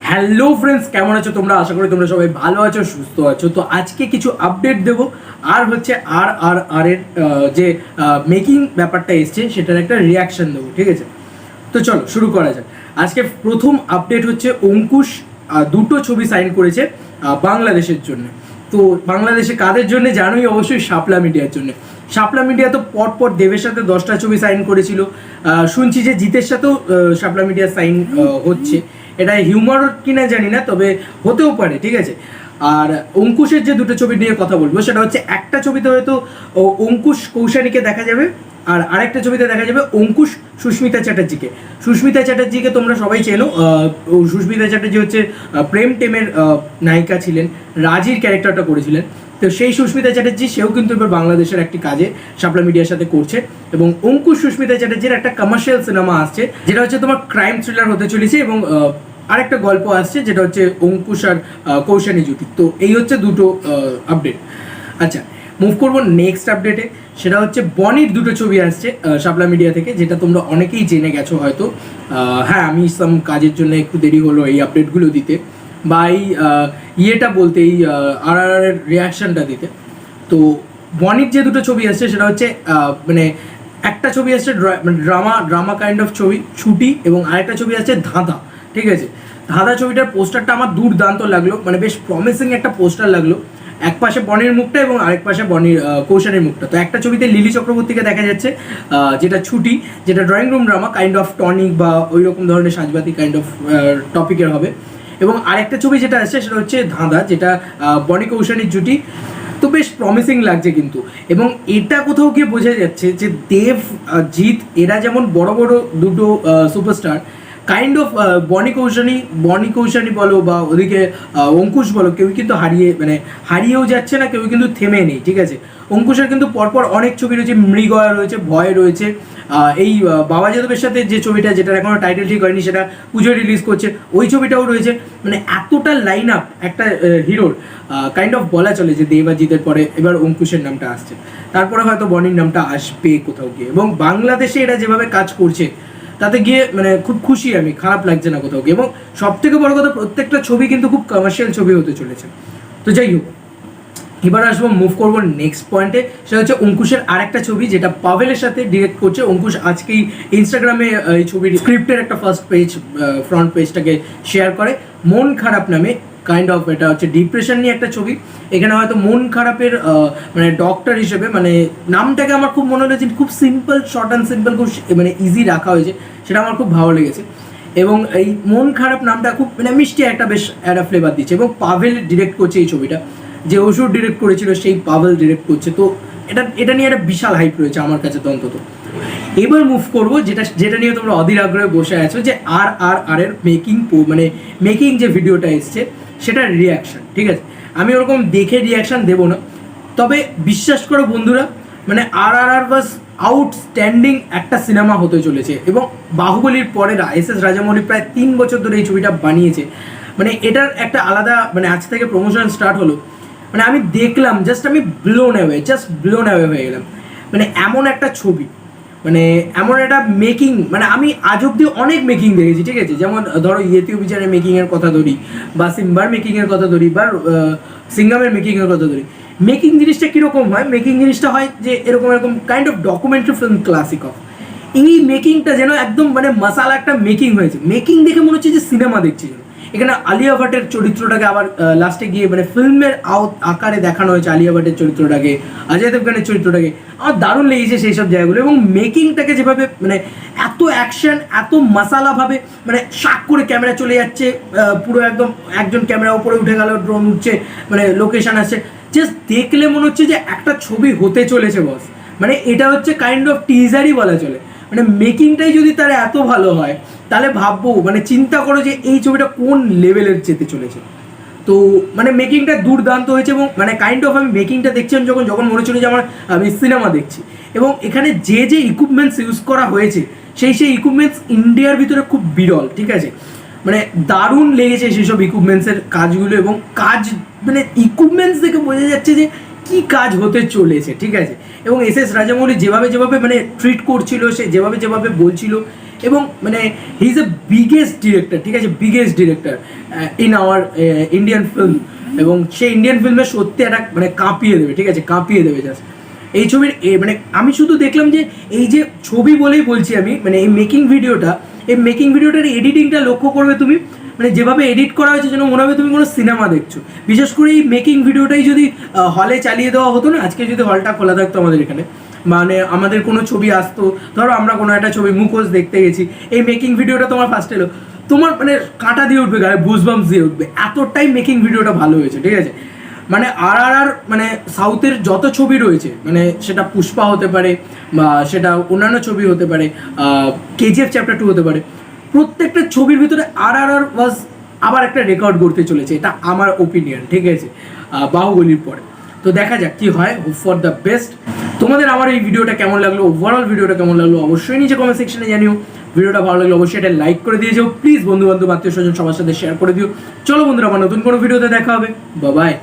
Hello friends, কেমন আছো তোমরা? আশা করি তোমরা সবাই ভালো আছো, সুস্থ আছো। তো আজকে কিছু আপডেট দেবো আর হচ্ছে আর এর যে মেকিং ব্যাপারটা এসছে সেটার একটা রিয়াকশন দেবো, ঠিক আছে? তো চলো শুরু করা যাক। আজকে প্রথম আপডেট হচ্ছে অঙ্কুশ দুটো ছবি সাইন করেছে বাংলাদেশের জন্য। তো বাংলাদেশে কাদের জন্য জানোই, অবশ্যই শাপলা মিডিয়ার জন্য। শাপলা মিডিয়া তো পরপর দেবের সাথে 10টা ছবি সাইন করেছিল। শুনছি যে জিতের সাথেও শাপলা মিডিয়া সাইন হচ্ছে। এটা হিউমার কিনা জানি না, তবে হতেও পারে, ঠিক আছে? আর অঙ্কুশের যে দুটো ছবি নিয়ে কথা বলবো সেটা হচ্ছে, একটা ছবিতে হয়তো অঙ্কুশ কৌশানীকে দেখা যাবে, আর আরেকটা ছবিতে দেখা যাবে অঙ্কুশ সুস্মিতা চ্যাটার্জিকে। সুস্মিতা চ্যাটার্জিকে তোমরা সবাই চেনো। সুস্মিতা চ্যাটার্জি হচ্ছে প্রেম টেমের নায়িকা ছিলেন, রাজির ক্যারেক্টারটা করেছিলেন। তো সেই সুস্মিতা চ্যাটার্জি, সেও কিন্তু এবার বাংলাদেশের একটি কাজে শাপলা মিডিয়ার সাথে করছে। এবং অঙ্কুশ সুস্মিতা চ্যাটার্জির একটা কমার্শিয়াল সিনেমা আসছে, যেটা হচ্ছে তোমার ক্রাইম থ্রিলার হতে চলেছে। এবং আরেকটা গল্প আসছে যেটা হচ্ছে অঙ্কুশ আর কৌশানী জুটি। তো এই হচ্ছে দুটো আপডেট। আচ্ছা, মুভ করবো নেক্সট আপডেটে। সেটা হচ্ছে বনির দুটো ছবি আসছে শাপলা মিডিয়া থেকে, যেটা তোমরা অনেকেই জেনে গেছো হয়তো। হ্যাঁ, আমি সাম কাজের জন্য একটু দেরি হলো এই আপডেটগুলো দিতে, বা এই ইয়েটা বলতে, এই আর এর রিয়াকশনটা দিতে। তো বনির যে দুটো ছবি আসছে সেটা হচ্ছে মানে একটা ছবি আসছে ড্রামা কাইন্ড অফ ছবি, ছুটি, এবং আরেকটা ছবি আসছে ধাঁধা, ঠিক আছে? ধাঁধা ছবিটার পোস্টারটা আমার দুর্দান্ত লাগলো, মানে বেশ প্রমিসিং একটা পোস্টার লাগলো। এক পাশে বনির মুখটা এবং আরেক পাশে বনির কৌশানের মুখটা। তো একটা ছবিতে লিলি চক্রবর্তীকে দেখা যাচ্ছে, যেটা ছুটি, যেটা drawing room drama kind of tonic বা ওই রকম ধরনের সাজবাতি কাইন্ড অফ টপিকের হবে। এবং আরেকটা ছবি যেটা আসছে সেটা হচ্ছে ধাঁধা, যেটা বনি কৌশানীর জুটি। তো বেশ প্রমিসিং লাগছে কিন্তু। এবং এটা কোথাও গিয়ে বোঝা যাচ্ছে যে দেব জিৎ এরা যেমন বড় বড় দুটো সুপারস্টার, কাইন্ড অফ বনি কৌশানী বলো বা ওদিকে অঙ্কুশ বলো, কেউ কিন্তু হারিয়েও যাচ্ছে না, কেউ কিন্তু থেমে নেই, ঠিক আছে? অঙ্কুশের কিন্তু পরপর অনেক ছবি রয়েছে, মৃগয়া রয়েছে, ভয় রয়েছে, এই বাবা যাদবের সাথে যে ছবিটা, যেটার এখনো টাইটেল ঠিক হয়নি, সেটা পুজোয় রিলিজ করছে, ওই ছবিটাও রয়েছে। মানে এতটা লাইন আপ একটা হিরোর, কাইন্ড অফ বলা চলে যে দেব আর জিতের পরে এবার অঙ্কুশের নামটা আসছে, তারপরে হয়তো বনির নামটা আসবে কোথাও গিয়ে। এবং বাংলাদেশে এরা যেভাবে কাজ করছে তাতে গিয়ে মানে খুব খুশি আমি, খারাপ লাগছে না কোথাও গিয়ে। এবং সব থেকে বড় কথা, প্রত্যেকটা ছবি কিন্তু খুব কমার্শিয়াল ছবি হতে চলেছে। তো যাই হোক, এবার আসবো, মুভ করবো নেক্সট পয়েন্টে। সেটা হচ্ছে অঙ্কুশের আরেকটা ছবি, যেটা পাভেলের সাথে ডিরেক্ট করছে অঙ্কুশ। আজকেই ইনস্টাগ্রামে এই ছবির স্ক্রিপ্টের একটা ফার্স্ট পেজ, ফ্রন্ট পেজটাকে শেয়ার করে। মন খারাপ নামে, কাইন্ড অফ এটা হচ্ছে ডিপ্রেশন নিয়ে একটা ছবি। এখানে হয়তো মন খারাপের মানে ডক্টর হিসেবে, মানে নামটাকে আমার খুব মনে হয়েছে খুব সিম্পল, শর্ট অ্যান্ড সিম্পল, খুব মানে ইজি রাখা হয়েছে, সেটা আমার খুব ভালো লেগেছে। এবং এই মন খারাপ নামটা খুব মানে মিষ্টি একটা, বেশ একটা ফ্লেভার দিচ্ছে। এবং পাভেল ডিরেক্ট করছে এই ছবিটা, যে অসুর ডিরেক্ট করেছিল সেই পাভেল ডিরেক্ট করছে। তো এটা নিয়ে একটা বিশাল হাইপ রয়েছে আমার কাছে তো অন্তত। এবার মুভ করবো যেটা নিয়ে তোমরা অধীর আগ্রহে বসে আছো, যে আর এর মেকিং যে ভিডিওটা এসছে সেটার রিয়াকশন, ঠিক আছে? আমি ওরকম দেখে রিয়াকশন দেবো না, তবে বিশ্বাস করো বন্ধুরা, মানে আর বাস আউটস্ট্যান্ডিং একটা সিনেমা হতে চলেছে। এবং বাহুবলীর পরে এস রাজামৌলি প্রায় 3 বছর ধরে এই ছবিটা বানিয়েছে। মানে এটার একটা আলাদা, মানে আজ থেকে প্রমোশন স্টার্ট হলো, মানে আমি দেখলাম, আমি ব্লোন অ্যাওয়ে হয়ে গেলাম। মানে এমন একটা ছবি, মানে এমন একটা মেকিং, মানে আমি আজ অব্দি অনেক মেকিং দেখেছি, ঠিক আছে? যেমন ধরো ইয়েতি অভিযানের মেকিংয়ের কথা ধরি, বা সিম্বার মেকিংয়ের কথা ধরি, বা সিঙ্গামের মেকিংয়ের কথা ধরি। মেকিং জিনিসটা কীরকম হয়? মেকিং জিনিসটা হয় যে এরকম kind of documentary film classic of. এই মেকিংটা যেন একদম মানে মশালা একটা মেকিং হয়েছে। মেকিং দেখে মনে হচ্ছে যে সিনেমা দেখছি। এখানে আলিয়া ভাটের চরিত্রটাকে আবার লাস্টে গিয়ে মানে ফিল্মের আকারে দেখানো হয়েছে, আলিয়া ভাটের চরিত্রটাকে, অজয় দেবগানের চরিত্রটাকে। আমার দারুণ লেগেছে সেই সব জায়গাগুলো। এবং মেকিংটাকে যেভাবে মানে এত অ্যাকশন, এত মশালাভাবে, মানে শাক করে ক্যামেরা চলে যাচ্ছে, পুরো একদম একজন ক্যামেরা উপরে উঠে গেল, ড্রোন উঠছে, মানে লোকেশন আসছে, জাস্ট দেখলে মনে হচ্ছে যে একটা ছবি হতে চলেছে বস। মানে এটা হচ্ছে কাইন্ড অফ টিজারই বলা চলে। মানে মেকিংটাই যদি তার এত ভালো হয়, তাহলে ভাববো, মানে চিন্তা করো যে এই ছবিটা কোন লেভেলের যেতে চলেছে। তো মানে মেকিংটা দুর্দান্ত হয়েছে। এবং মানে কাইন্ড অফ আমি মেকিংটা দেখছিলাম যখন মনে হচ্ছিল যে আমি সিনেমা দেখছি। এবং এখানে যে ইকুইপমেন্টস ইউজ করা হয়েছে, সেই ইকুইপমেন্টস ইন্ডিয়ার ভিতরে খুব বিরল, ঠিক আছে? মানে দারুণ লেগেছে সেই সব ইকুইপমেন্টসের কাজগুলো। এবং মানে ইকুইপমেন্টস দেখে বোঝা যাচ্ছে যে কি কাজ হতে চলেছে, ঠিক আছে? এবং এস রাজামৌলি যেভাবে মানে ট্রিট করছিল, সে যেভাবে বলছিল, এবং মানে he is a biggest director, ঠিক আছে, biggest director in our Indian film. এবং সেই ইন্ডিয়ান ফিল্মে সত্যি একটা মানে কাঁপিয়ে দেবে, ঠিক আছে, কাঁপিয়ে দেবে জাস্ট এই ছবির। মানে আমি শুধু দেখলাম যে এই যে ছবি বলেই বলছি আমি, মানে এই মেকিং ভিডিওটার এডিটিংটা লক্ষ্য করবে তুমি, মানে যেভাবে এডিট করা হয়েছে যেন মনে হবে তুমি কোনো সিনেমা দেখছো। বিশেষ করে এই মেকিং ভিডিওটাই যদি হলে চালিয়ে দেওয়া হতো না, আজকে যদি হলটা খোলা থাকতো আমাদের এখানে, মানে আমাদের কোনো ছবি আসতো, ধরো আমরা কোনো একটা ছবি মুখোশ দেখতে গেছি, এই মেকিং ভিডিওটা তোমার ফার্স্ট এলো, তোমার মানে কাঁটা দিয়ে উঠবে গায়ে, গুজবাম্পস দিয়ে উঠবে, এতটাই মেকিং ভিডিওটা ভালো হয়েছে, ঠিক আছে। মানে আর মানে সাউথের যত ছবি রয়েছে, মানে সেটা পুষ্পা হতে পারে বা সেটা অন্যান্য ছবি হতে পারে, কেজিএফ চ্যাপ্টার 2 হতে পারে, প্রত্যেকটা ছবির ভিতরে আর ওয়াজ আবার একটা রেকর্ড করতে চলেছে, এটা আমার ওপিনিয়ন, ঠিক আছে, বাহুবলীর পরে। তো দেখা যাক কি হয়, হোপ ফর দ্য বেস্ট। তোমাদের আমার এই ভিডিওটা কেমন লাগলো, ওভারঅল ভিডিওটা কেমন লাগলো অবশ্যই নিচে কমেন্ট সেকশনে জানিও। ভিডিওটা ভালো লাগলে অবশ্যই এটা লাইক করে দিয়ে যাও প্লিজ, বন্ধু বান্ধব আত্মীয় স্বজন সবার সাথে শেয়ার করে দিও। চলো বন্ধুরা, আমার নতুন কোনো ভিডিওতে দেখা হবে, বাই বাই।